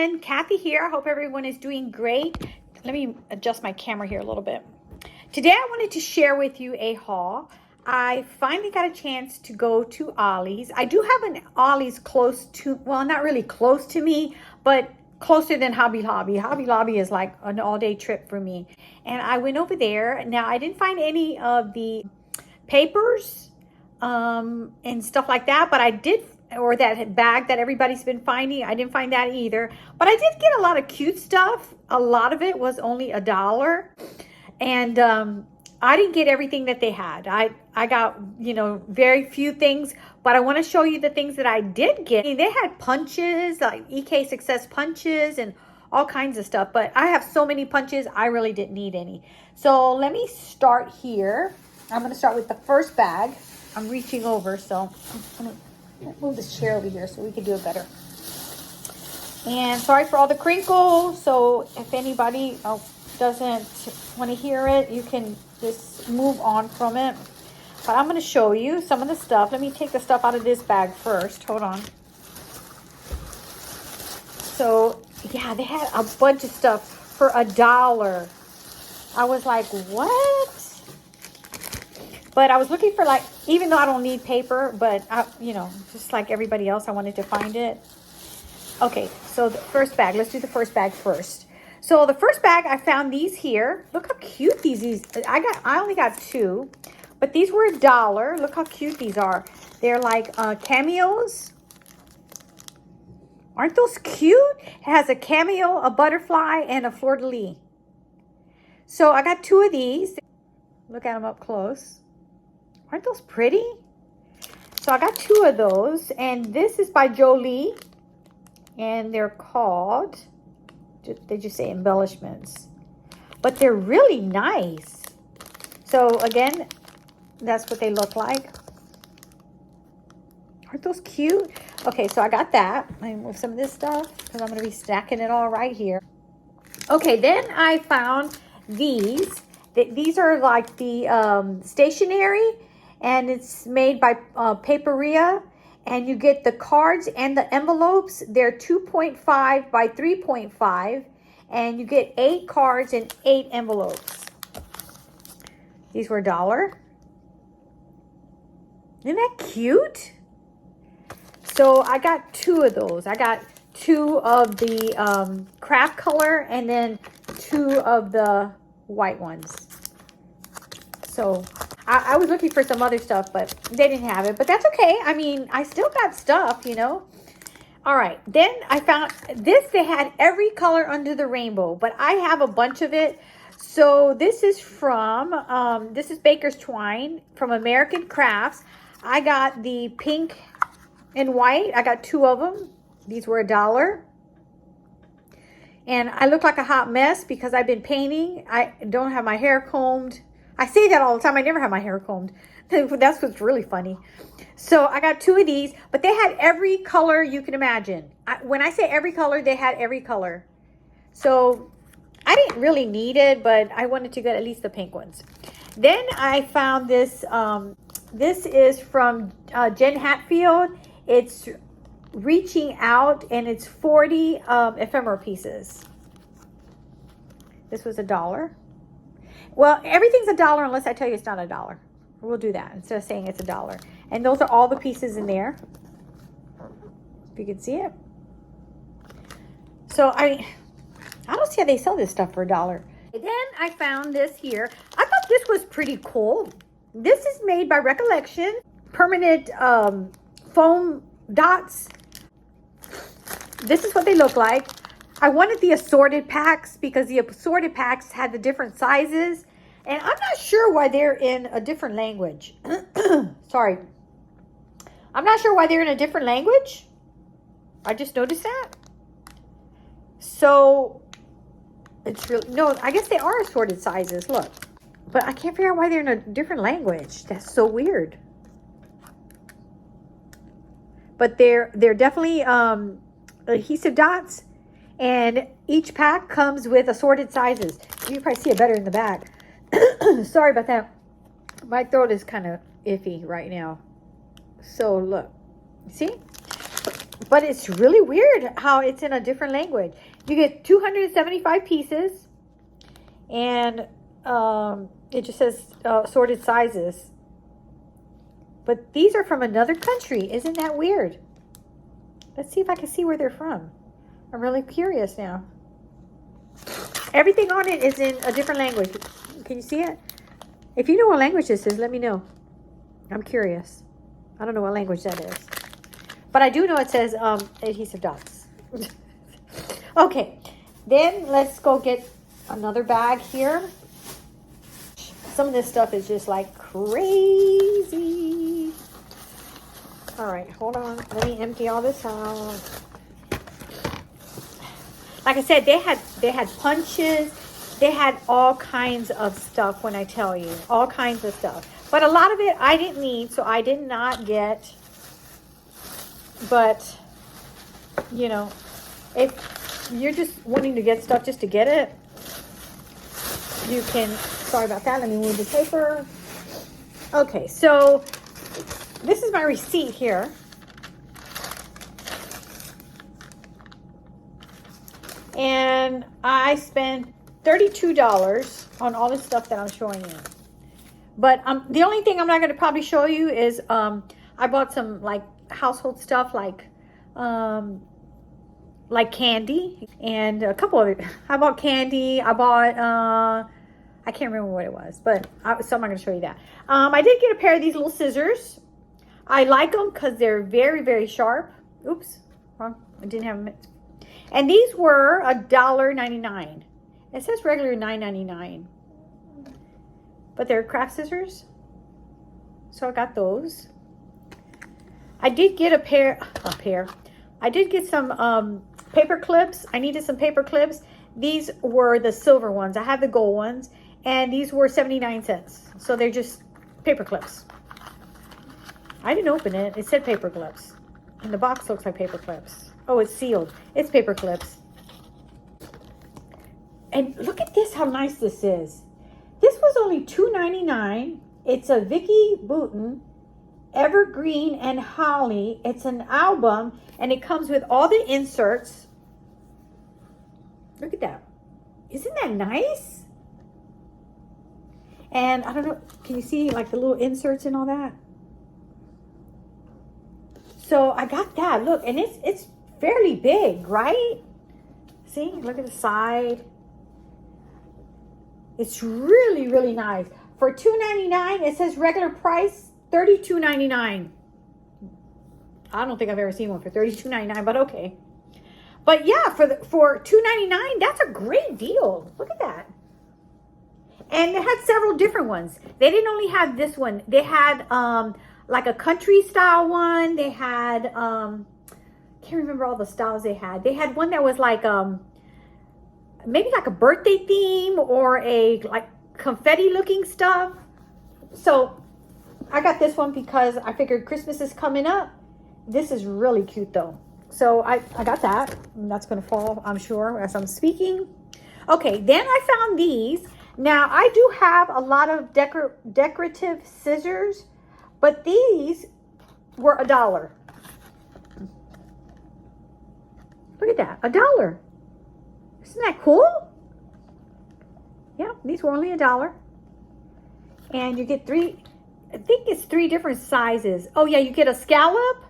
everyone, Kathy here. I hope everyone is doing great. Let me adjust my camera here a little bit. Today I wanted to share with you a haul. I finally got a chance to go to Ollie's. I do have an Ollie's close to, well, not really close to me, but closer than Hobby Lobby. Hobby Lobby is like an all-day trip for me. And I went over there. Now, I didn't find any of the papers and stuff like that, but I did, or that bag that everybody's been finding. I didn't find that either, but I did get a lot of cute stuff. A lot of it was only $1, and I didn't get everything that they had. I got, very few things, but I want to show you the things that I did get. I mean, they had punches, like EK Success punches and all kinds of stuff, but I have so many punches, I really didn't need any. So let me start here. I'm going to start with the first bag. I'm reaching over, so I'm going to move this chair over here so we can do it better. And sorry for all the crinkles. So if anybody doesn't want to hear it, you can just move on from it. But I'm going to show you some of the stuff. Let me take the stuff out of this bag first. Hold on. So yeah, they had a bunch of stuff for $1. I was like, what? But I was looking for, like, even though I don't need paper, but just like everybody else, I wanted to find it. Okay, so the first bag, let's do the first bag first. So the first bag, I found these here. Look how cute these I only got 2, but these were $1. Look how cute these are. They're like cameos. Aren't those cute? It has a cameo, a butterfly, and a fleur-de-lis. So I got 2 of these. Look at them up close. Aren't those pretty? So I got 2 of those, and this is by Jolie, and they're called, they just say embellishments, but they're really nice. So again, that's what they look like. Aren't those cute? Okay, so I got that. Let me move some of this stuff because I'm going to be stacking it all right here. Okay, then I found these. These are like the stationery, and it's made by Paperia, and you get the cards and the envelopes. They're 2.5 by 3.5, and you get 8 cards and 8 envelopes. These were $1. Isn't that cute? So I got 2 of those. I got 2 of the craft color and then 2 of the white ones. So I was looking for some other stuff, but they didn't have it. But that's okay. I mean, I still got stuff, All right. Then I found this. They had every color under the rainbow, but I have a bunch of it. So this is from, this is Baker's Twine from American Crafts. I got the pink and white. I got 2 of them. These were $1. And I look like a hot mess because I've been painting. I don't have my hair combed. I say that all the time. I never have my hair combed. That's what's really funny. So I got 2 of these, but they had every color you can imagine. When I say every color, they had every color. So I didn't really need it, but I wanted to get at least the pink ones. Then I found this. This is from Jen Hatfield. It's Reaching Out, and it's 40 ephemera pieces. This was $1. Well, everything's $1 unless I tell you it's not $1. We'll do that instead of saying it's $1. And those are all the pieces in there, if you can see it. So I don't see how they sell this stuff for $1. Then I found this here. I thought this was pretty cool. This is made by Recollection. Permanent foam dots. This is what they look like. I wanted the assorted packs because the assorted packs had the different sizes. And I'm not sure why they're in a different language. Sorry. I'm not sure why they're in a different language. I just noticed that. So, it's really, no, I guess they are assorted sizes. Look. But I can't figure out why they're in a different language. That's so weird. But they're definitely adhesive dots. And each pack comes with assorted sizes. You can probably see it better in the back. Sorry about that. My throat is kind of iffy right now. So look. See? But it's really weird how it's in a different language. You get 275 pieces, and it just says sorted sizes. But these are from another country. Isn't that weird? Let's see if I can see where they're from. I'm really curious now. Everything on it is in a different language. Can you see it? If you know what language this is, let me know. I'm curious. I don't know what language that is. But I do know it says adhesive dots. Okay, then let's go get another bag here. Some of this stuff is just like crazy. All right, hold on. Let me empty all this out. Like I said, they had punches. They had all kinds of stuff when I tell you. All kinds of stuff. But a lot of it I didn't need, so I did not get. But, you know, if you're just wanting to get stuff just to get it, you can, sorry about that, let me move the paper. Okay, so this is my receipt here. And I spent $32 on all this stuff that I'm showing you. But the only thing I'm not going to probably show you is I bought some like household stuff like candy and a couple of it. I bought candy. I bought I can't remember what it was, but so I'm not going to show you that. I did get a pair of these little scissors. I like them because they're very, very sharp. Oops, wrong. I didn't have them. And these were $1.99. It says regular $9.99. But they're craft scissors. So I got those. I did get a pair. I did get some paper clips. I needed some paper clips. These were the silver ones. I have the gold ones. And these were 79 cents. So they're just paper clips. I didn't open it. It said paper clips. And the box looks like paper clips. Oh, it's sealed. It's paper clips. And look at this, how nice this is. This was only $2.99. It's a Vicky Bouton Evergreen and Holly. It's an album, and it comes with all the inserts. Look at that. Isn't that nice? And I don't know, can you see like the little inserts and all that? So I got that. Look, and it's fairly big, right? See, look at the side. It's really, really nice. For $2.99, it says regular price $32.99. I don't think I've ever seen one for $32.99, but okay. But yeah, for $2.99, that's a great deal. Look at that. And they had several different ones. They didn't only have this one. They had like a country style one. They had can't remember all the styles they had. They had one that was like maybe like a birthday theme or a like confetti looking stuff. So I got this one because I figured Christmas is coming up. This is really cute though. So I got that. And that's going to fall, I'm sure, as I'm speaking. Okay, then I found these. Now, I do have a lot of decorative scissors, but these were $1. Look at that, $1. Isn't that cool? Yeah, these were only $1. And you get I think it's 3 different sizes. Oh yeah, you get a scallop,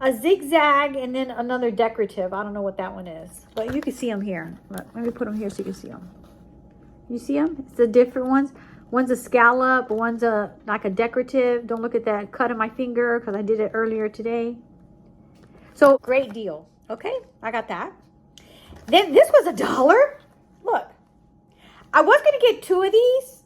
a zigzag, and then another decorative. I don't know what that one is, but you can see them here. Let me put them here so you can see them. You see them? It's the different ones. One's a scallop, one's like a decorative. Don't look at that cut on my finger because I did it earlier today. So great deal. Okay, I got that. Then this was $1. Look, I was going to get 2 of these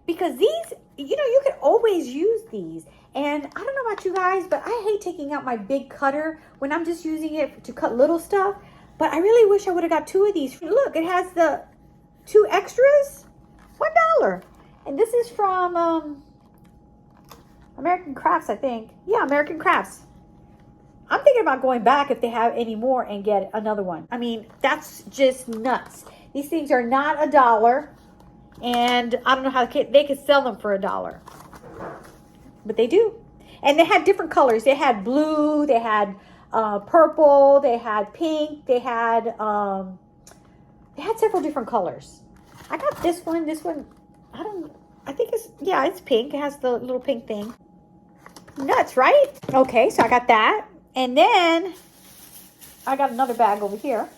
because these, you know, you can always use these. And I don't know about you guys, but I hate taking out my big cutter when I'm just using it to cut little stuff. But I really wish I would have got 2 of these. Look, it has the 2 extras, $1. And this is from American Crafts, I think. Yeah, American Crafts. I'm thinking about going back if they have any more and get another one. I mean, that's just nuts. These things are not $1. And I don't know how they could sell them for $1. But they do. And they had different colors. They had blue. They had purple, they had pink, they had several different colors. I got this one, I think it's pink. It has the little pink thing. Nuts, right? Okay, so I got that. And then I got another bag over here.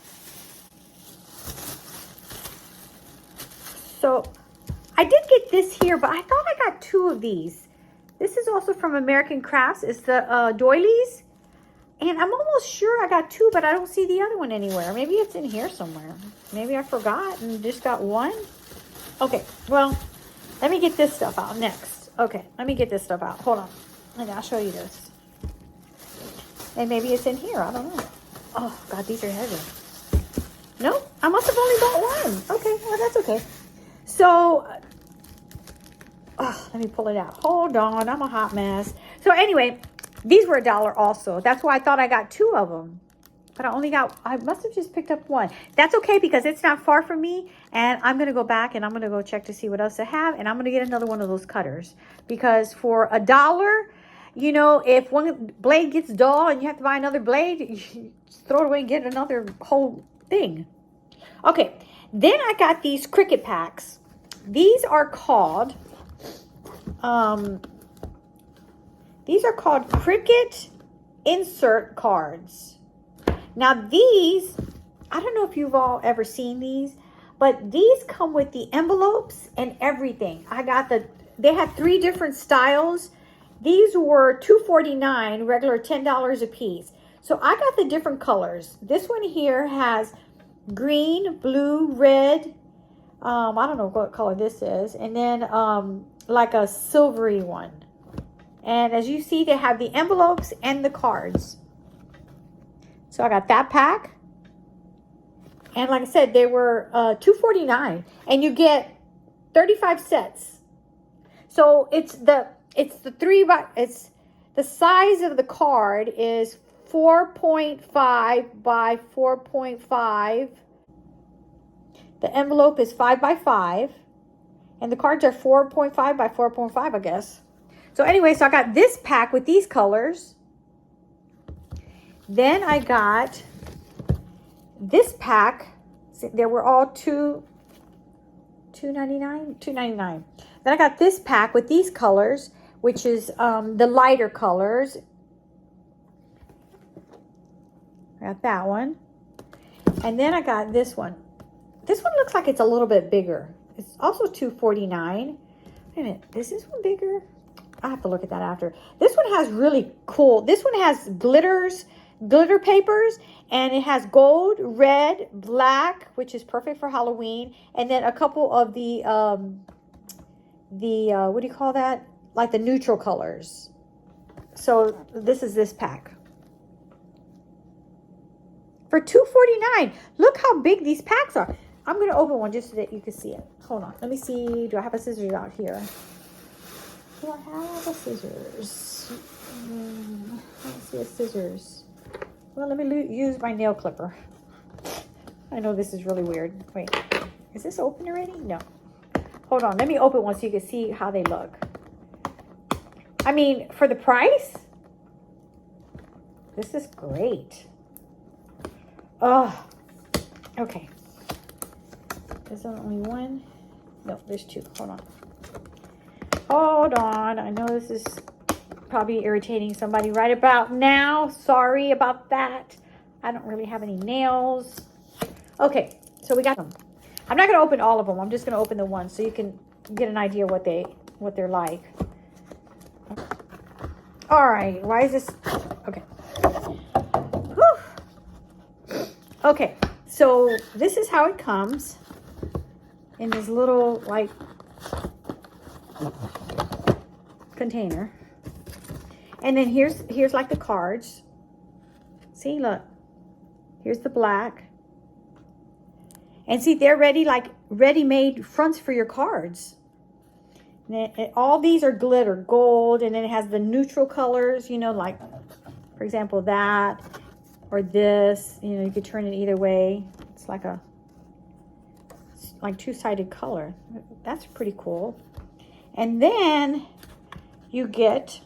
So I did get this here, but I thought I got 2 of these. This is also from American Crafts. It's the doilies. And I'm almost sure I got 2, but I don't see the other one anywhere. Maybe it's in here somewhere. Maybe I forgot and just got 1. Okay, well, let me get this stuff out next. Okay, let me get this stuff out. Hold on. And I'll show you this. And maybe it's in here. I don't know. Oh, God, these are heavy. No, I must have only bought 1. Okay, well, that's okay. So, let me pull it out. Hold on, I'm a hot mess. So anyway, these were $1 also. That's why I thought I got 2 of them. But I must have just picked up 1. That's okay because it's not far from me. And I'm going to go back and I'm going to go check to see what else I have. And I'm going to get another one of those cutters. Because for $1, you know, if one blade gets dull and you have to buy another blade, you throw it away and get another whole thing. Okay, then I got these Cricut packs. These are called Cricut insert cards. Now these, I don't know if you've all ever seen these, but these come with the envelopes and everything. They had 3 different styles. These were $2.49, regular $10 a piece. So I got the different colors. This one here has green, blue, red. I don't know what color this is. And then like a silvery one. And as you see, they have the envelopes and the cards. So I got that pack. And like I said, they were $2.49. And you get 35 sets. So it's the size of the card is 4.5 by 4.5. The envelope is 5 by 5. And the cards are 4.5 by 4.5, I guess. So anyway, so I got this pack with these colors. Then I got this pack. They were all $2.99. Then I got this pack with these colors, which is the lighter colors. I got that one. And then I got this one. This one looks like it's a little bit bigger. It's also $2.49. Wait a minute, is this one bigger? I'll have to look at that after. This one has really cool, this one has glitter papers, and it has gold, red, black, which is perfect for Halloween, and then a couple of the what do you call that? Like the neutral colors. So this is this pack. For $2.49. Look how big these packs are. I'm going to open one just so that you can see it. Hold on. Let me see. Do I have a scissors out here? Do I have a scissors? I don't see a scissors. Well, let me use my nail clipper. I know this is really weird. Wait. Is this open already? No. Hold on. Let me open one so you can see how they look. I mean, for the price, this is great. Oh, okay. Is there only one? No, there's 2. Hold on. Hold on. I know this is probably irritating somebody right about now. Sorry about that. I don't really have any nails. Okay, so we got them. I'm not going to open all of them. I'm just going to open the ones so you can get an idea what they're like. All right. Why is this? Okay. Whew. Okay. So this is how it comes in this little like container. And then here's like the cards. See, look. Here's the black. And see, they're ready-made fronts for your cards. And all these are glitter, gold, and then it has the neutral colors, you know, like, for example, that or this. You know, you could turn it either way. It's like a two-sided color. That's pretty cool. And then you get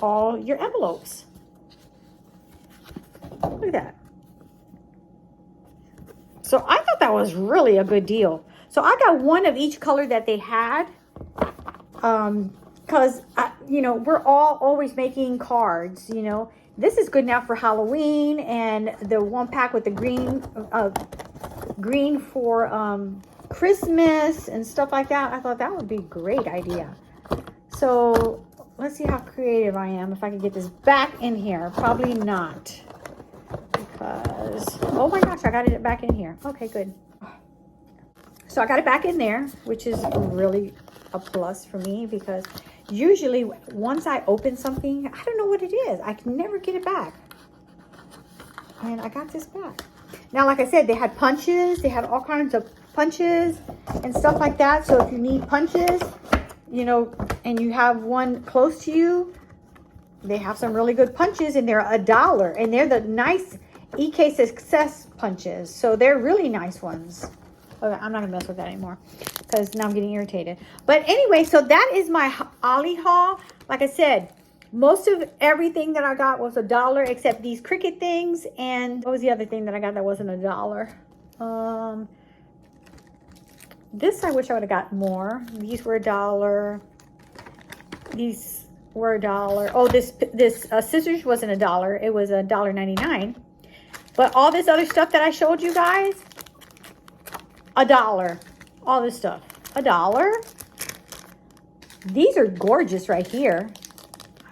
all your envelopes. Look at that. So I thought that was really a good deal. So I got one of each color that they had. Because, you know, we're all always making cards, you know. This is good now for Halloween, and the one pack with the green for Christmas and stuff like that. I thought that would be a great idea. So let's see how creative I am. If I can get this back in here. Probably not. Because, oh my gosh, I got it back in here. Okay, good. So I got it back in there, which is really a plus for me, because usually once I open something, I don't know what it is. I can never get it back. And I got this back. Now, like I said, they had punches. They had all kinds of punches and stuff like that. So if you need punches, you know, and you have one close to you, they have some really good punches, and they're $1. And they're the nice EK Success punches. So they're really nice ones. Okay, I'm not gonna mess with that anymore because now I'm getting irritated. But anyway, so that is my Ollie haul. Like I said, most of everything that I got was $1 except these Cricut things. And what was the other thing that I got that wasn't $1? This I wish I would have got more. These were $1. These were $1. Oh, this scissors wasn't $1. It was $1.99. But all this other stuff that I showed you guys, $1. All this stuff, $1. These are gorgeous right here.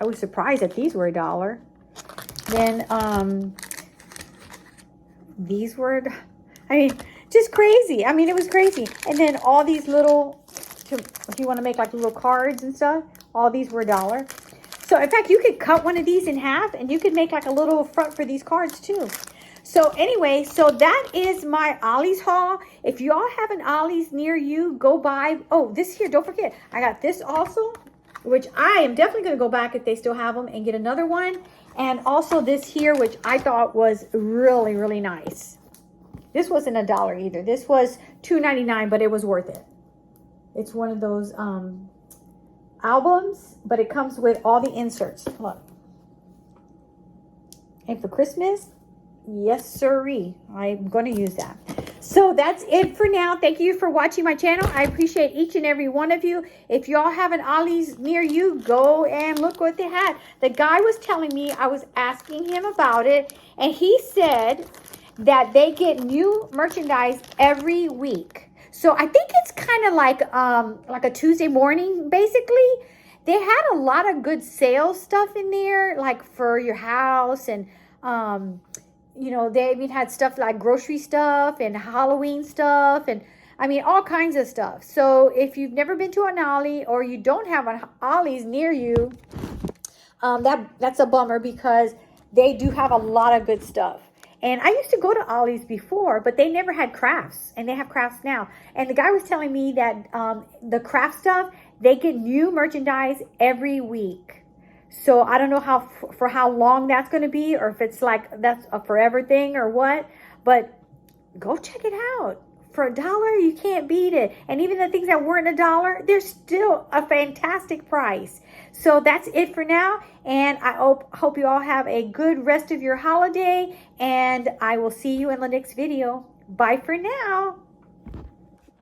I was surprised that these were $1. Then these were, I mean, just crazy. I mean, it was crazy. And then all these little, if you want to make like little cards and stuff, all these were $1. So in fact, you could cut one of these in half, and you could make like a little front for these cards too. So anyway, so that is my Ollie's haul. If y'all have an Ollie's near you, go buy. Oh, this here, don't forget. I got this also, which I am definitely going to go back if they still have them and get another one. And also this here, which I thought was really, really nice. This wasn't $1 either. This was $2.99, but it was worth it. It's one of those albums, but it comes with all the inserts. Look. And for Christmas, yes, sirree. I'm going to use that. So that's it for now. Thank you for watching my channel. I appreciate each and every one of you. If y'all have an Ollie's near you, go and look what they had. The guy was telling me, I was asking him about it, and he said that they get new merchandise every week. So I think it's kind of like a Tuesday morning, basically. They had a lot of good sales stuff in there, like for your house, and you know, they even had stuff like grocery stuff and Halloween stuff, and I mean, all kinds of stuff. So if you've never been to an Ollie, or you don't have an Ollie's near you, that's a bummer, because they do have a lot of good stuff. And I used to go to Ollie's before, but they never had crafts, and they have crafts now. And the guy was telling me that the craft stuff, they get new merchandise every week. So I don't know for how long that's going to be, or if it's like that's a forever thing or what. But go check it out. For $1, you can't beat it. And even the things that weren't $1, they're still a fantastic price. So that's it for now. And I hope you all have a good rest of your holiday. And I will see you in the next video. Bye for now.